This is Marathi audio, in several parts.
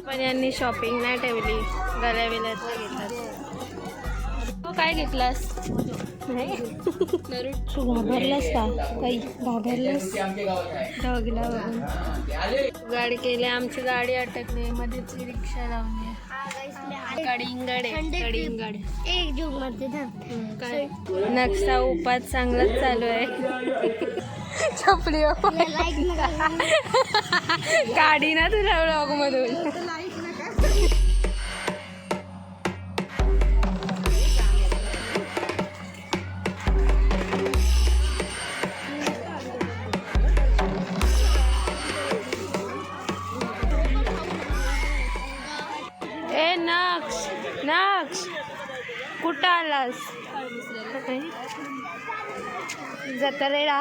पण यांनी शॉपिंग नाही ठेवली, गळ्या विल्यातलं घेतात. तू काय घेतलास? घाबरलास का? काही घाबरलास? डॉगला बघून गाडी केली, आमची गाडी अटकली मध्येच, रिक्षा लावली. कडिंगड एक जून मध्ये काय नक्षा उपास चांगलाच चालू आहे. चपली गाडी ना तुला ब्लॉग मधून. ए नक्ष कुठं आलास? जत्रेला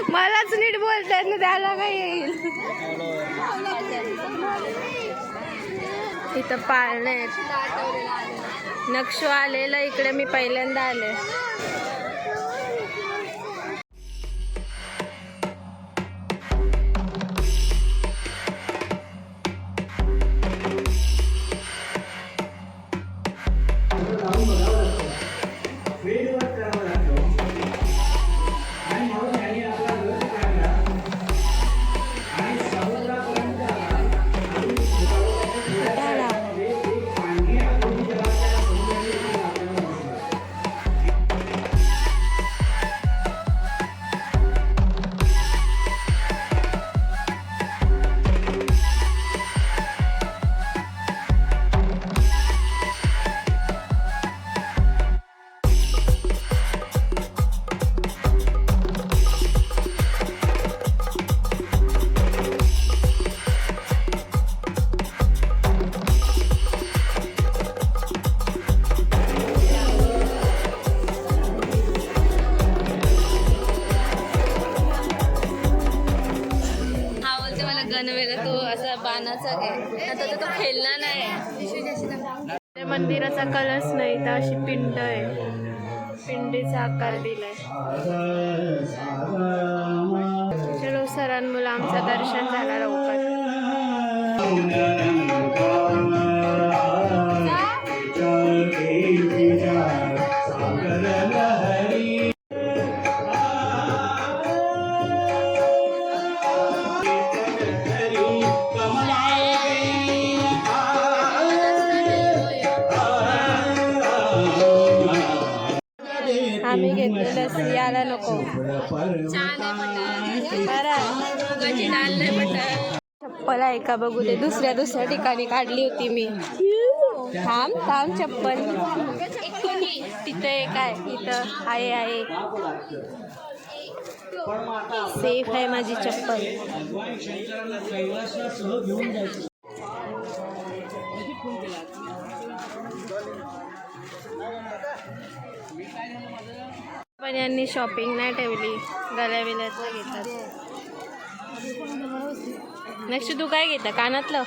मलाच नीट बोलतात ना, त्याला काय येईल. इथं पाळणे नक्षू आलेलं इकडे, मी पहिल्यांदा आले. तो असा बाणाचा घे, आता तो खेळणार नाही. मंदिराचा कलश नाही तर अशी पिंड आहे, पिंडीचा आकार दिलाय. चलो सरांमुळे आमचं दर्शन झालं लवकर. आम्ही घेतलेलं याला नको, चप्पल आहे का बघू दे. दुसऱ्या ठिकाणी काढली होती मी. थांब चप्पल तिथं एक आहे, इथं आहे सेफ आहे माझी चप्पल. पण यांनी शॉपिंग नाही ठेवली, गळ्या विल्यातलं घेतात. नेक्स्ट तू काय घेता? कानातलं?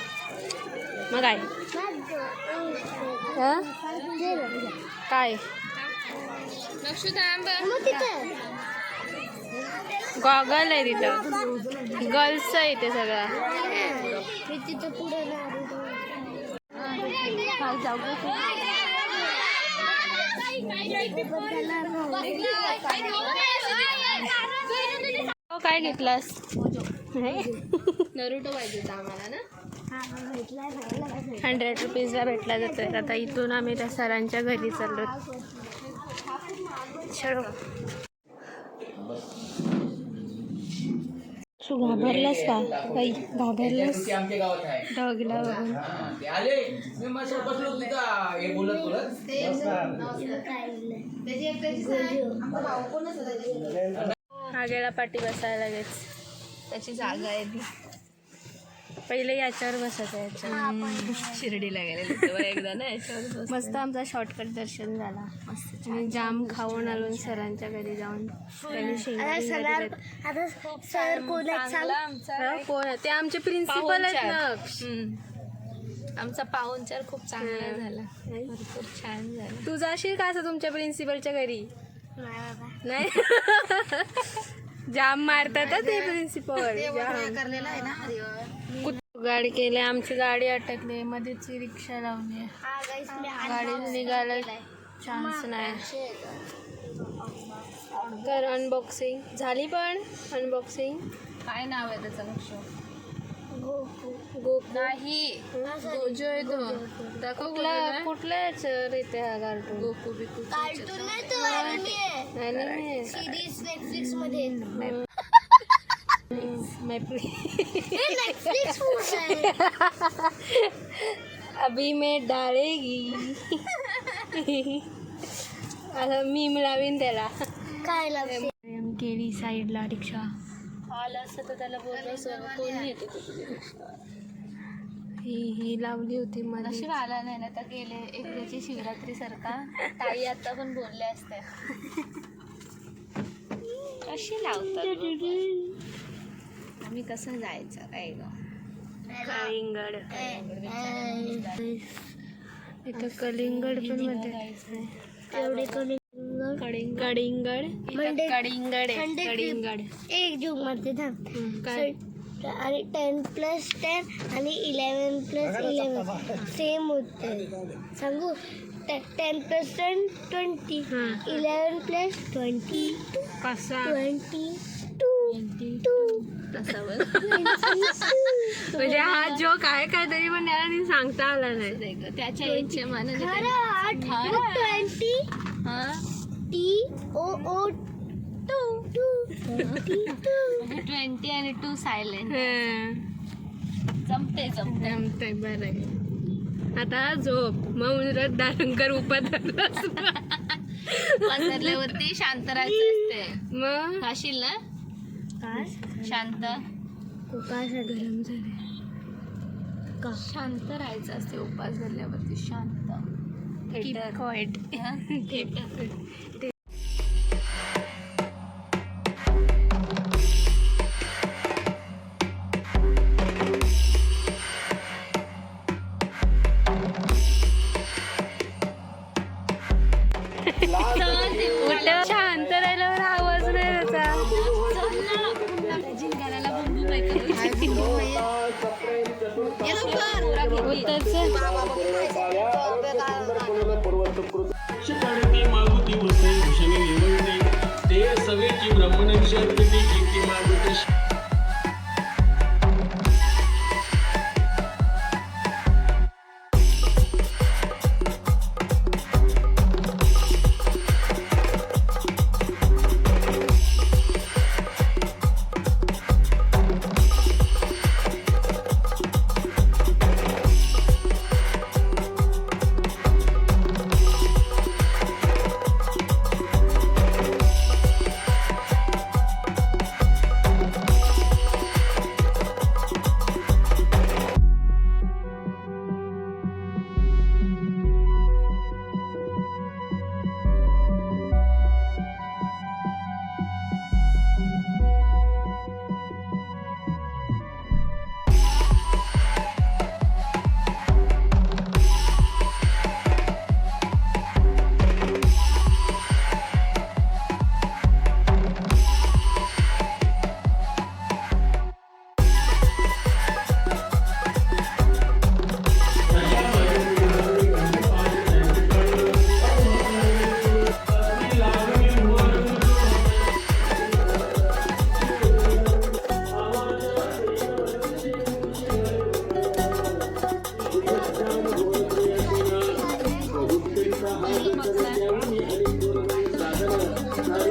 मग काय गॉगल आहे तिथं, गर्ल्स आहे इथे सगळं. काय घेतलास? नरूटो पाहिजे होता आम्हाला ना, 100 रुपीजला भेटला जातोय. आता इथून आम्ही त्या सरांच्या घरी चाललो. चलो. तू घाबरलास का? काही घाबरलास? डॉगला बघून हा गेला पाठी बसायला लगेच, त्याची जागा आहे ती. पहिले याच्यावर बसायचं, याच्यावर शिर्डीला गेलेलं एकदा ना, याच्यावर मस्त. आमचा शॉर्टकट दर्शन झाला मस्त, आणि जाम खाऊन आलो सरांच्या घरी जाऊन. कोण ते आमचे प्रिन्सिपल आहेत ना. आमचा पाहुणचार खूप चांगला झाला, भरपूर छान झाला. तू जाशील का असं तुमच्या प्रिन्सिपलच्या घरी? नाही जाम मारतात ते प्रिन्सिपल. गाडी केली, आमची गाडी अटकली मध्येच रिक्षा लावली, गाडी निघायला चान्स नाही. तर अनबॉक्सिंग झाली. पण अनबॉक्सिंग काय नाव आहे त्याचं लक्ष गोकू नाही, जो आहे तो दाखव. कुठल्या याच्यावर येते हा कार्टून? गोकू बिकू कार्टून नाही तो आणि सीरीज नेटफ्लिक्स मध्ये नेटफ्लिक्स अभी मैं डाळेगी आता मीम लावीन त्याला. काय लागते केली साईडला रिक्षा. आला असतं तर त्याला बोललो कोणी येते. ही लावली होती मला. नशीब आला नाही ना तर गेले एकदाची शिवरात्री सारखा. ताई आता पण बोलल्या असत्या कशी लावतात आम्ही कसं जायचं काय ग. कलिंगड इथं कलिंगड पण मध्ये एवढे कलिंगड म्हणजे कलिंगड आहे. कलिंगड 1 जून मध्ये काय आणि 10+10 आणि 11+11 सेम होते. सांगू 10+10 20 11+20 कसा 22 म्हणजे हा जोक आहे काय तरी पण त्याला नी सांगता आला नाही. त्याच्या इच्छे मानाने 20 म्हणजे 20 आणि 2 सायलेंट. जमते जमतंय बरं आहे. आता झोप मग दारंकर उपत पसरल्यावरती शांत राहायचं असते. मग खाशील ना काय शांत गरम झाले शांत राहायचं असते उपास झाल्यावरती. शांत क्वाइट. शांत राहिल्यावर आवाज नाही त्याचा. जिंकायला बुंबू पाहिजे. शिकाडती मागुती वसई भूषणे निवडणे ते सवेची ब्राह्मण विषयार्थी कीर्ती मागुती.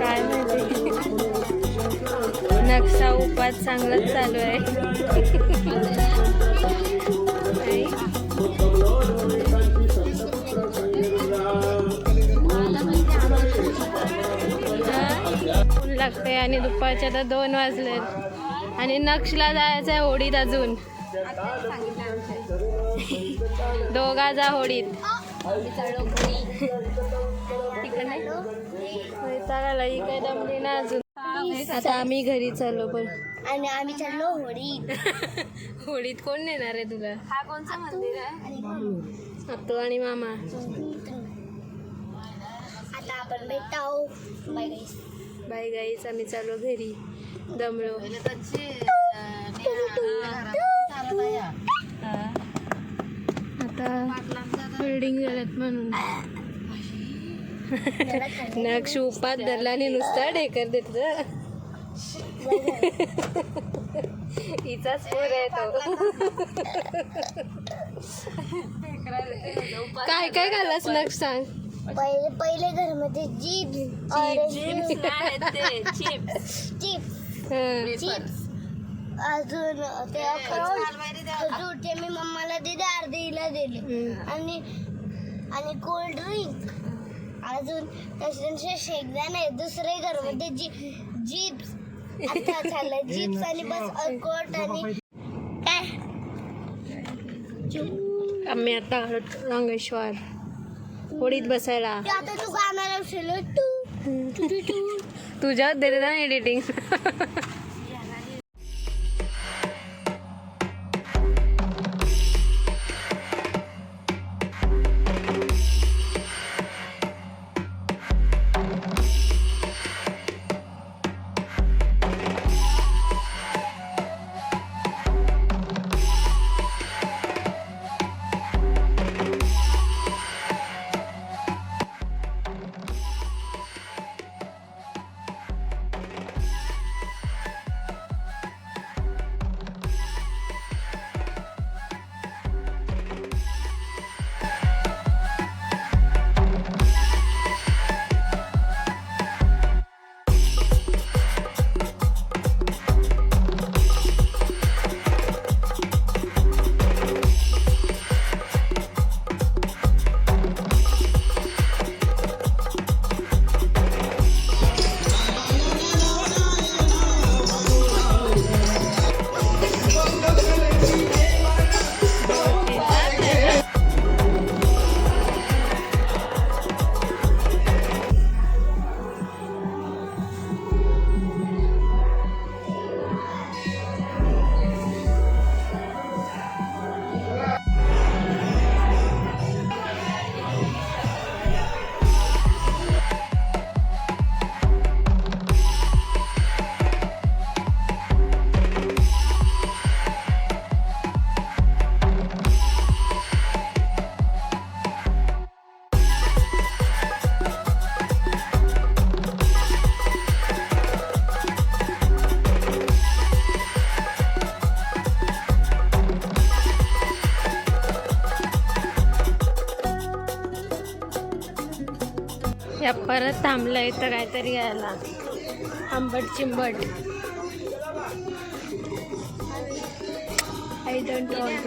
काय माहिती. नक्षा उपास चांगलाच चालू आहे. ऊन लागते आणि दुपारच्या आता 2 वाजले आणि नक्षला जायचं आहे होडीत. अजून दोघा जा होडीत. ही काय दमली ना अजून. आता आम्ही घरी चाललो पण. आणि आम्ही चाललो होडीत. होडीत कोण नेणार आहे तुला? हा कोणचं मंदिर आहे? आत्तू आणि मामा. आता आपण भेटाऊ. बाय गाईस. बाय गाईस. आम्ही चाललो घरी. दमलो. त्यांची म्हणून नक्ष उपात धरला आणि नुसता ढेकर देत हिचाच पोर आहे तो. काय काय घालास नक्ष सांग. पहिले घरमध्ये जीप चिप्स अजून ते खजूर ते मी मम्माला दिले अर्धीला दिले आणि कोल्ड ड्रिंक अजून त्याच्यानंतर शेकदाणे दुसरे घरमध्ये जीप्स आता झालं जीप्स आणि बस अकोट आणि काय आम्ही आता रांगेश्वर होडीत बसायला. आता तू गाणं लावशील तुझ्यात देते ना एडिटिंग. या परत थांबलंय तर काहीतरी घ्यायला. आंबट चिंबट. I don't want.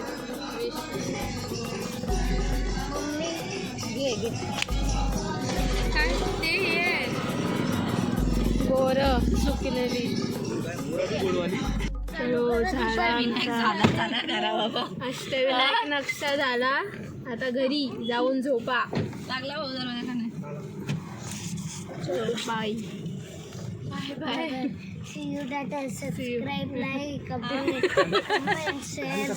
काय ते बोरं सुकलेली. अष्टविनायक नक्षा झाला. आता घरी जाऊन झोपा. लागला भाऊ दरवाजा. चलो bye bye. See you data, subscribe, like, comment, share.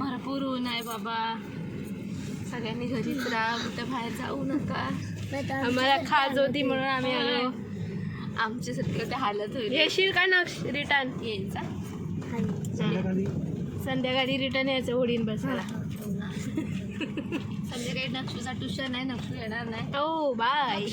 भरपूर ऊन आहे बाबा. सगळ्यांनी घरीच राहा. कुठं बाहेर जाऊ नका. आम्हाला खाज होती म्हणून आम्ही आलो. आमचे सगळं ते हालत होईल. येशील का नक्ष रिटर्न? यायचा संध्याकाळी रिटर्न यायचं होडीन बसायला. संध्याकाळी नक्षूचा ट्युशन आहे. नक्षू येणार नाही. ओ बाय.